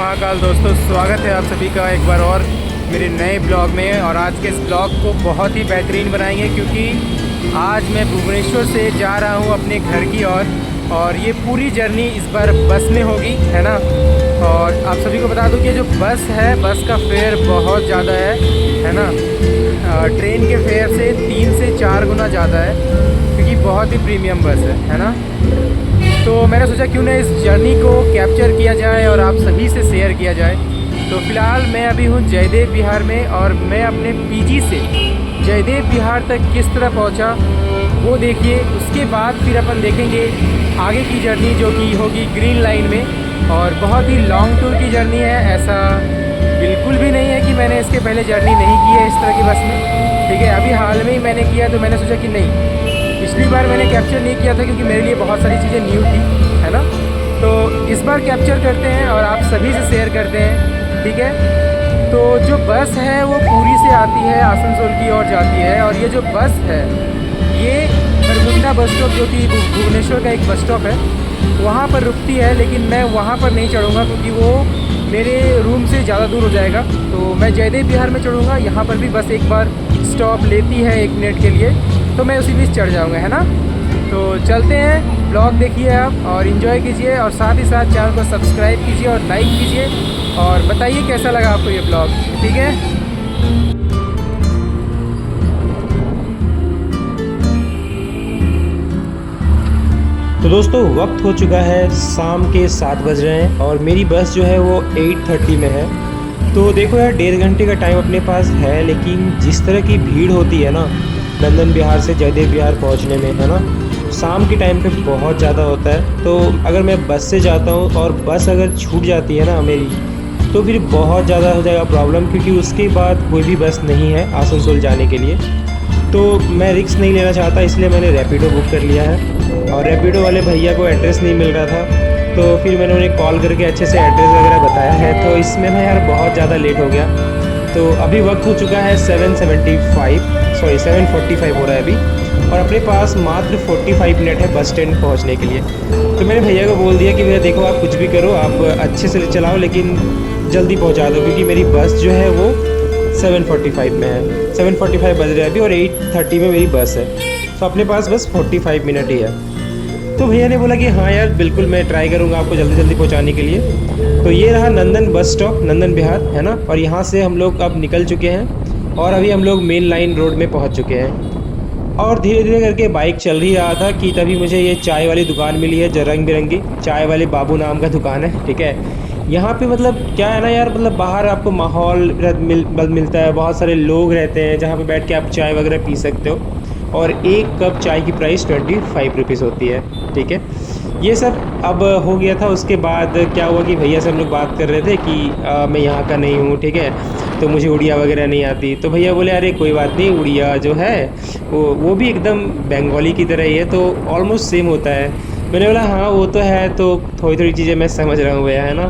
महाकाल दोस्तों, स्वागत है आप सभी का एक बार और मेरे नए ब्लॉग में। और आज के इस ब्लॉग को बहुत ही बेहतरीन बनाएंगे क्योंकि आज मैं भुवनेश्वर से जा रहा हूँ अपने घर की ओर। और ये पूरी जर्नी इस बार बस में होगी, है ना। और आप सभी को बता दूँ कि जो बस है, बस का फेयर बहुत ज़्यादा है ना। ट्रेन के फेयर से 3 से 4 गुना ज़्यादा है क्योंकि बहुत ही प्रीमियम बस है ना। तो मैंने सोचा क्यों ना इस जर्नी को कैप्चर किया जाए और आप सभी से शेयर किया जाए। तो फ़िलहाल मैं अभी हूँ जयदेव विहार में, और मैं अपने पीजी से जयदेव विहार तक किस तरह पहुँचा वो देखिए। उसके बाद फिर अपन देखेंगे आगे की जर्नी जो कि होगी ग्रीन लाइन में। और बहुत ही लॉन्ग टूर की जर्नी है, ऐसा बिल्कुल भी नहीं है कि मैंने इसके पहले जर्नी नहीं की है इस तरह की बस में, ठीक है। अभी हाल में ही मैंने किया, तो मैंने सोचा कि नहीं, पिछली बार मैंने कैप्चर नहीं किया था क्योंकि मेरे लिए बहुत सारी चीज़ें न्यू थी, है ना। तो इस बार कैप्चर करते हैं और आप सभी से शेयर करते हैं, ठीक है। तो जो बस है वो पूरी से आती है, आसनसोल की ओर जाती है। और ये जो बस है ये बरमुंडा बस स्टॉप, जो कि भुवनेश्वर का एक बस स्टॉप है, वहाँ पर रुकती है। लेकिन मैं वहाँ पर नहीं चढ़ूँगा क्योंकि वो मेरे रूम से ज़्यादा दूर हो जाएगा। तो मैं जयदेव विहार में चढ़ूँगा। यहाँ पर भी बस एक बार स्टॉप लेती है 1 मिनट के लिए, तो मैं उसी बीच चढ़ जाऊँगा, है ना। तो चलते हैं, ब्लॉग देखिए आप और इन्जॉय कीजिए, और साथ ही साथ चैनल को सब्सक्राइब कीजिए और लाइक कीजिए, और बताइए कैसा लगा आपको ये ब्लॉग, ठीक है। तो दोस्तों वक्त हो चुका है, शाम के 7 बज रहे हैं और मेरी बस जो है वो 8:30 में है। तो देखो यार, 1.5 घंटे का टाइम अपने पास है, लेकिन जिस तरह की भीड़ होती है ना नंदन विहार से जयदेव विहार पहुंचने में, है ना, शाम के टाइम पे बहुत ज़्यादा होता है। तो अगर मैं बस से जाता हूँ और बस अगर छूट जाती है ना मेरी, तो फिर बहुत ज़्यादा हो जाएगा प्रॉब्लम, क्योंकि उसके बाद कोई भी बस नहीं है आसनसोल जाने के लिए। तो मैं रिस्क नहीं लेना चाहता, इसलिए मैंने रैपिडो बुक कर लिया है। और रैपिडो वाले भैया को एड्रेस नहीं मिल रहा था, तो फिर मैंने उन्हें कॉल करके अच्छे से एड्रेस वगैरह बताया है। तो इसमें मैं यार बहुत ज़्यादा लेट हो गया। तो अभी वक्त हो चुका है 7:45 हो रहा है अभी, और अपने पास मात्र 45 मिनट है बस स्टैंड पहुंचने के लिए। तो मैंने भैया को बोल दिया कि भैया देखो, आप कुछ भी करो, आप अच्छे से चलाओ लेकिन जल्दी पहुंचा दो, क्योंकि मेरी बस जो है वो 7:45 में है। 7:45 बज रहे हैं अभी और 8:30 में मेरी बस है। तो अपने पास बस 45 मिनट ही है। तो भैया ने बोला कि हाँ यार बिल्कुल, मैं ट्राई करूँगा आपको जल्दी जल्दी पहुँचाने के लिए। तो ये रहा नंदन बस स्टॉप, नंदन विहार, है ना। और यहाँ से हम लोग अब निकल चुके हैं और अभी हम लोग मेन लाइन रोड में पहुँच चुके हैं। और धीरे धीरे करके बाइक चल ही रहा था कि तभी मुझे ये चाय वाली दुकान मिली है, जो रंग बिरंगी चाय वाले बाबू नाम का दुकान है, ठीक है। यहाँ पे मतलब क्या है ना यार, मतलब बाहर आपको माहौल मिलता है, बहुत सारे लोग रहते हैं जहाँ पे बैठ के आप चाय वगैरह पी सकते हो। और एक कप चाय की प्राइस 25 रुपीज़ होती है, ठीक है। ये सब अब हो गया था। उसके बाद क्या हुआ कि भैया से हम लोग बात कर रहे थे कि मैं यहाँ का नहीं हूँ, ठीक है, तो मुझे उड़िया वगैरह नहीं आती। तो भैया बोले अरे कोई बात नहीं, उड़िया जो है वो भी एकदम बंगाली की तरह ही है, तो ऑलमोस्ट सेम होता है। मैंने बोला हाँ वो तो है, तो थोड़ी थोड़ी चीज़ें मैं समझ रहा हूँ भैया, है ना।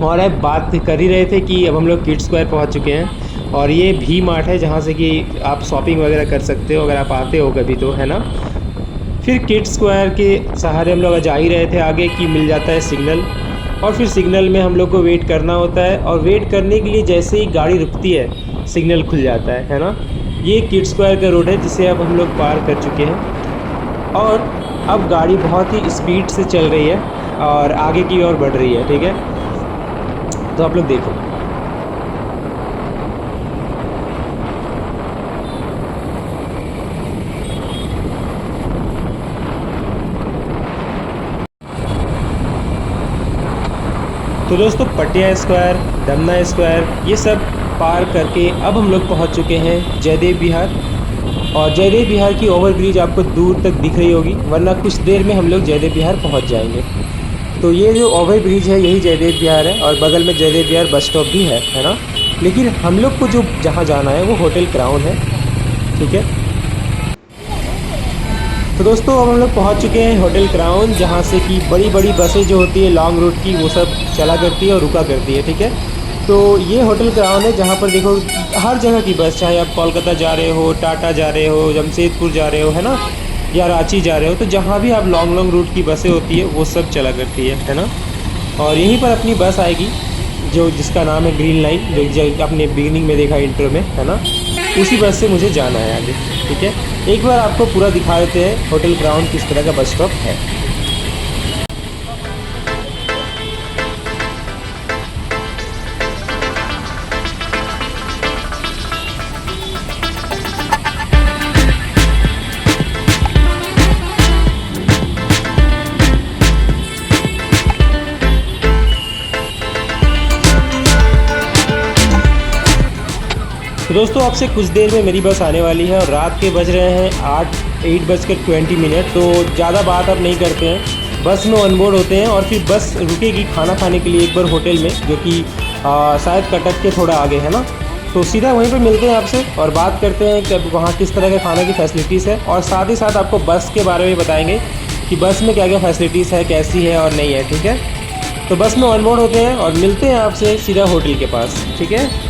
और अब बात कर ही रहे थे कि अब हम लोग किड्स स्क्वायर पहुँच चुके हैं, और ये भी मार्ट है जहाँ से कि आप शॉपिंग वगैरह कर सकते हो अगर आप आते हो कभी, तो है ना। फिर किड्स स्क्वायर के सहारे हम लोग जा ही रहे थे आगे कि मिल जाता है सिग्नल, और फिर सिग्नल में हम लोग को वेट करना होता है। और वेट करने के लिए जैसे ही गाड़ी रुकती है सिग्नल खुल जाता है ना। ये किड्स स्क्वायर का रोड है जिसे अब हम लोग पार कर चुके हैं, और अब गाड़ी बहुत ही स्पीड से चल रही है और आगे की ओर बढ़ रही है, ठीक है। तो आप लोग देखो, तो दोस्तों पटिया स्क्वायर, दमना स्क्वायर, ये सब पार करके अब हम लोग पहुंच चुके हैं जयदेव विहार। और जयदेव विहार की ओवरब्रिज आपको दूर तक दिख रही होगी, वरना कुछ देर में हम लोग जयदेव विहार पहुंच जाएंगे। तो ये जो ओवरब्रिज है यही जयदेव विहार है, और बगल में जयदेव विहार बस स्टॉप भी है ना। लेकिन हम लोग को जो जहाँ जाना है वो होटल क्राउन है, ठीक है। तो दोस्तों अब हम लोग पहुंच चुके हैं होटल क्राउन, जहां से कि बड़ी बड़ी बसें जो होती है लॉन्ग रूट की वो सब चला करती है और रुका करती है, ठीक है। तो ये होटल क्राउन है जहां पर देखो हर जगह की बस, चाहे आप कोलकाता जा रहे हो, टाटा जा रहे हो, जमशेदपुर जा रहे हो, है ना, या रांची जा रहे हो, तो जहाँ भी आप लॉन्ग रूट की बसें होती है वो सब चला करती है ना। और यहीं पर अपनी बस आएगी जो जिसका नाम है ग्रीन लाइन, जो आपने बिगिनिंग में देखा इंट्रो में, है ना। उसी बस से मुझे जाना है आगे, ठीक है। एक बार आपको पूरा दिखा देते हैं होटल ग्राउंड किस तरह का बस स्टॉप है। तो दोस्तों आपसे कुछ देर में मेरी बस आने वाली है और रात के बज रहे हैं 8:20 तो ज़्यादा बात अब नहीं करते हैं, बस में ऑनबोर्ड होते हैं और फिर बस रुकेगी खाना खाने के लिए एक बार होटल में, जो कि शायद कटक के थोड़ा आगे है ना। तो सीधा वहीं पर मिलते हैं आपसे और बात करते हैं कि वहाँ किस तरह के खाने की फैसिलिटीज़ है, और साथ ही साथ आपको बस के बारे में बताएंगे कि बस में क्या क्या फैसिलिटीज़ है, कैसी है और नहीं है, ठीक है। तो बस में ऑनबोर्ड होते हैं और मिलते हैं आपसे सीधा होटल के पास, ठीक है।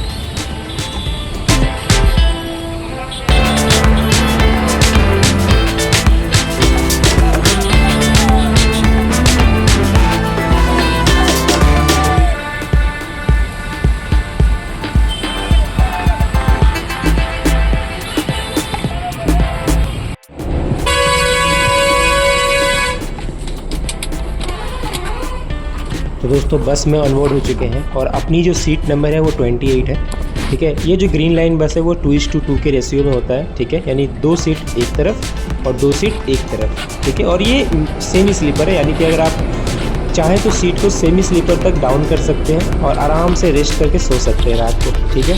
तो दोस्तों बस में ऑनबोर्ड हो चुके हैं और अपनी जो सीट नंबर है वो 28 है, ठीक है। ये जो ग्रीन लाइन बस है वो 2:2 के रेशियो में होता है, ठीक है, यानी 2 सीट एक तरफ और 2 सीट एक तरफ, ठीक है। और ये सेमी स्लीपर है, यानी कि अगर आप चाहें तो सीट को सेमी स्लीपर तक डाउन कर सकते हैं और आराम से रेस्ट करके सो सकते हैं रात को, ठीक है।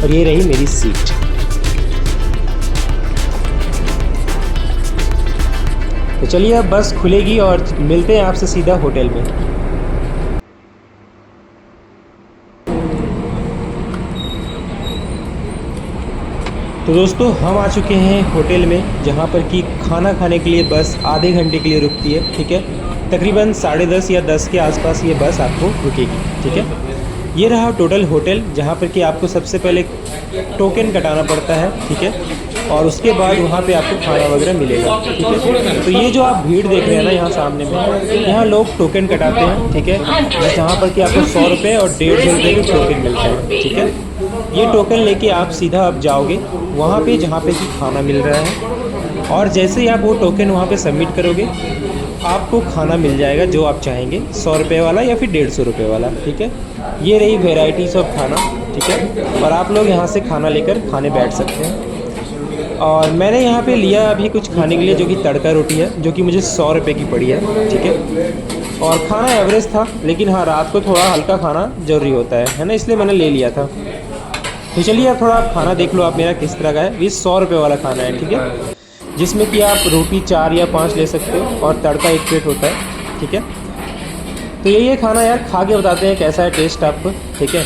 और ये रही मेरी सीट। तो चलिए अब बस खुलेगी और मिलते हैं आपसे सीधा होटल में। तो दोस्तों हम आ चुके हैं होटल में, जहाँ पर कि खाना खाने के लिए बस आधे घंटे के लिए रुकती है, ठीक है। तकरीबन 10:30 या 10 के आसपास ये बस आपको रुकेगी, ठीक है। ये रहा टोटल होटल, जहाँ पर कि आपको सबसे पहले टोकन कटाना पड़ता है, ठीक है, और उसके बाद वहाँ पे आपको खाना वगैरह मिलेगा, ठीक है। तो ये जो आप भीड़ देख रहे हैं ना यहाँ सामने में, यहाँ लोग टोकन कटाते हैं, ठीक है, जहाँ पर कि आपको 100 रुपये और 150 रुपये के टोकन मिलता है, ठीक है। ये टोकन लेके आप सीधा अब जाओगे वहाँ पे जहाँ पे कि खाना मिल रहा है, और जैसे ही आप वो टोकन वहाँ पे सबमिट करोगे आपको खाना मिल जाएगा जो आप चाहेंगे, 100 रुपये वाला या फिर 150 रुपये वाला, ठीक है। ये रही वेराइटीज़ ऑफ खाना, ठीक है, और आप लोग यहाँ से खाना लेकर खाने बैठ सकते हैं। और मैंने यहाँ पे लिया अभी कुछ खाने के लिए, जो कि तड़का रोटी है, जो कि मुझे 100 रुपये की पड़ी है, ठीक है। और खाना एवरेज था, लेकिन हाँ रात को थोड़ा हल्का खाना ज़रूरी होता है ना, इसलिए मैंने ले लिया था। तो चलिए अब थोड़ा खाना देख लो आप मेरा किस तरह का है। ये 100 रुपये वाला खाना है, ठीक है, जिसमें कि आप रोटी 4 या 5 ले सकते हो और तड़का 1 प्लेट होता है, ठीक है। तो यही है खाना यार, खा के बताते हैं कैसा है टेस्ट आपको, ठीक है।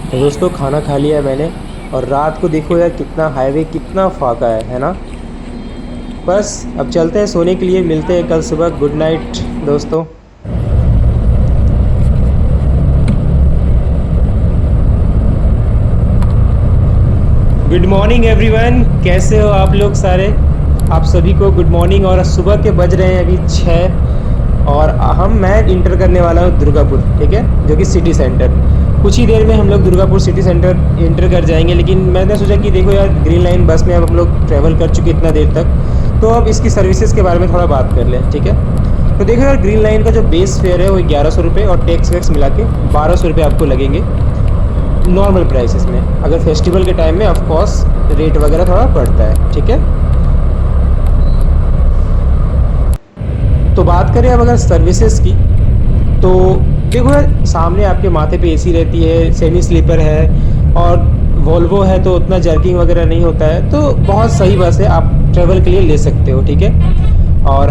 तो दोस्तों खाना खा लिया मैंने, और रात को देखो यार कितना हाईवे कितना फाका है ना। बस अब चलते हैं सोने के लिए, मिलते हैं कल सुबह। गुड नाइट दोस्तों। गुड मॉर्निंग एवरीवन, कैसे हो आप लोग सारे। आप सभी को गुड मॉर्निंग। और सुबह के बज रहे हैं अभी 6 और मैं इंटर करने वाला हूँ दुर्गापुर, ठीक है, जो कि सिटी सेंटर। कुछ ही देर में हम लोग दुर्गापुर सिटी सेंटर इंटर कर जाएंगे, लेकिन मैंने सोचा कि देखो यार ग्रीन लाइन बस में अब हम लोग ट्रैवल कर चुके इतना देर तक, तो अब इसकी सर्विसेज के बारे में थोड़ा बात कर लें, ठीक है। तो देखो यार ग्रीन लाइन का जो बेस फेयर है वो 1100 रुपये और टैक्स वैक्स मिला के 1200 रुपये आपको लगेंगे नॉर्मल प्राइसेस में। अगर फेस्टिवल के टाइम में ऑफ कोर्स रेट वगैरह थोड़ा बढ़ता है, ठीक है। तो बात करें अब अगर सर्विसेज की, तो देखो यार सामने आपके माथे पे एसी रहती है, सेमी स्लीपर है, और वोल्वो है तो उतना जर्किंग वगैरह नहीं होता है, तो बहुत सही बस है, आप ट्रेवल के लिए ले सकते हो, ठीक है। और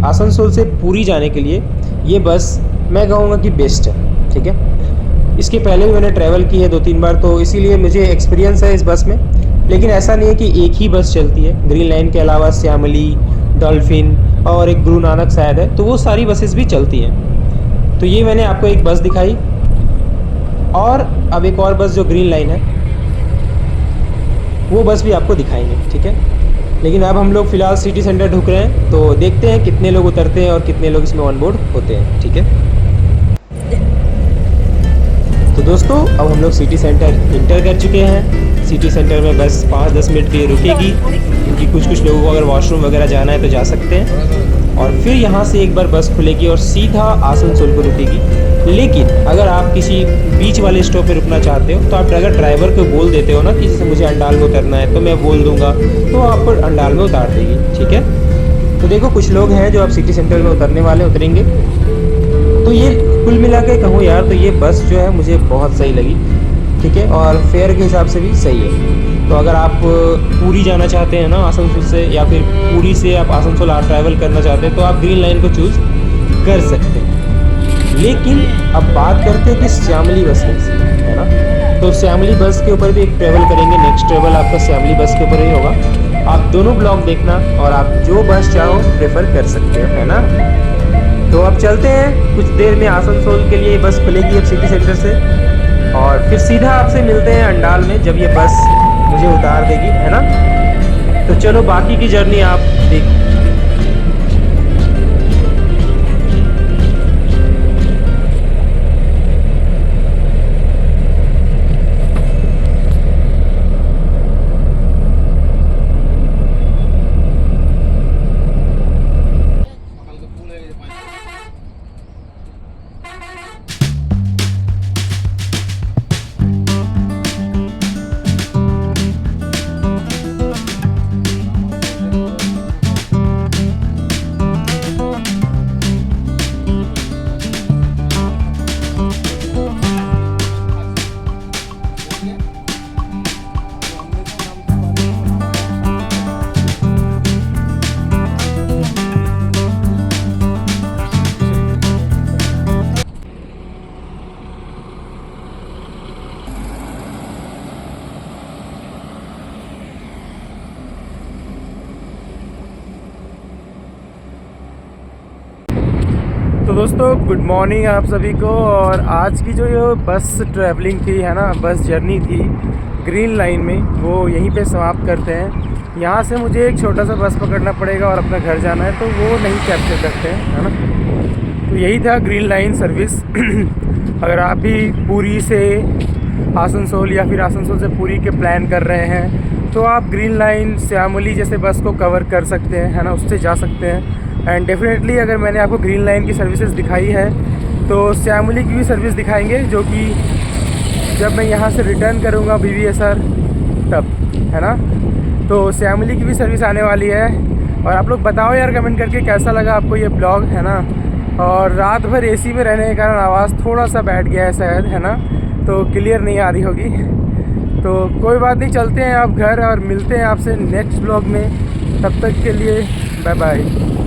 आसनसोल से पुरी जाने के लिए ये बस मैं कहूँगा कि बेस्ट है, ठीक है। इसके पहले भी मैंने ट्रैवल की है 2-3 बार, तो इसीलिए मुझे एक्सपीरियंस है इस बस में। लेकिन ऐसा नहीं है कि एक ही बस चलती है, ग्रीन लाइन के अलावा श्यामली, डॉल्फिन और एक गुरु नानक शायद है, तो वो सारी बसेस भी चलती हैं। तो ये मैंने आपको एक बस दिखाई, और अब एक और बस जो ग्रीन लाइन है वो बस भी आपको दिखाएंगे, ठीक है। लेकिन अब हम लोग फ़िलहाल सिटी सेंटर ढुक रहे हैं, तो देखते हैं कितने लोग उतरते हैं और कितने लोग इसमें ऑन बोर्ड होते हैं। ठीक है, तो दोस्तों अब हम लोग सिटी सेंटर इंटर कर चुके हैं। सिटी सेंटर में बस 5-10 मिनट के लिए रुकेगी, क्योंकि कुछ लोगों को अगर वॉशरूम वगैरह जाना है तो जा सकते हैं। और फिर यहाँ से एक बार बस खुलेगी और सीधा आसनसोल को रुकेगी। लेकिन अगर आप किसी बीच वाले स्टॉप पे रुकना चाहते हो तो आप अगर ड्राइवर को बोल देते हो ना कि जैसे मुझे अंडाल में उतरना है, तो मैं बोल दूंगा तो आपको अंडाल में उतार देगी। ठीक है, तो देखो कुछ लोग हैं जो आप सिटी सेंटर में उतरने वाले उतरेंगे। तो ये कुल मिला के कहूँ यार, तो ये बस जो है मुझे बहुत सही लगी। ठीक है, और फेयर के हिसाब से भी सही है। तो अगर आप पूरी जाना चाहते हैं ना आसनसोल से, या फिर पूरी से आप आसनसोल ट्रैवल करना चाहते हैं, तो आप ग्रीन लाइन को चूज़ कर सकते हैं। लेकिन अब बात करते हैं कि श्यामली बस कैसी है ना। तो श्यामली बस के ऊपर भी एक ट्रैवल करेंगे, नेक्स्ट ट्रैवल आपका श्यामली बस के ऊपर ही होगा। आप दोनों ब्लॉग देखना और आप जो बस चाहो प्रेफर कर सकते हो, है ना। तो अब चलते हैं, कुछ देर में आसनसोल के लिए बस खुलेगी अब सिटी सेंटर से, और फिर सीधा आपसे मिलते हैं अंडाल में जब ये बस मुझे उतार देगी, है ना। तो चलो बाकी की जर्नी आप देख। तो दोस्तों गुड मॉर्निंग आप सभी को। और आज की जो ये बस ट्रैवलिंग थी, है ना, बस जर्नी थी ग्रीन लाइन में, वो यहीं पे समाप्त करते हैं। यहाँ से मुझे एक छोटा सा बस पकड़ना पड़ेगा और अपना घर जाना है, तो वो नहीं कैप्चर करते हैं, है ना। तो यही था ग्रीन लाइन सर्विस। अगर आप भी पूरी से आसनसोल या फिर आसनसोल से पूरी के प्लान कर रहे हैं, तो आप ग्रीन लाइन श्यामली जैसे बस को कवर कर सकते हैं, है ना, उससे जा सकते हैं। एंड डेफिनेटली अगर मैंने आपको ग्रीन लाइन की सर्विसेज दिखाई है, तो श्यामली की भी सर्विस दिखाएंगे, जो कि जब मैं यहाँ से रिटर्न करूँगा BVSR तब, है ना। तो श्यामली की भी सर्विस आने वाली है। और आप लोग बताओ यार कमेंट करके कैसा लगा आपको ये ब्लॉग, है ना। और रात भर AC में रहने के कारण आवाज़ थोड़ा सा बैठ गया है शायद, है ना, तो क्लियर नहीं आ रही होगी। तो कोई बात नहीं, चलते हैं आप घर और मिलते हैं आपसे नेक्स्ट ब्लॉग में। तब तक के लिए बाय बाय।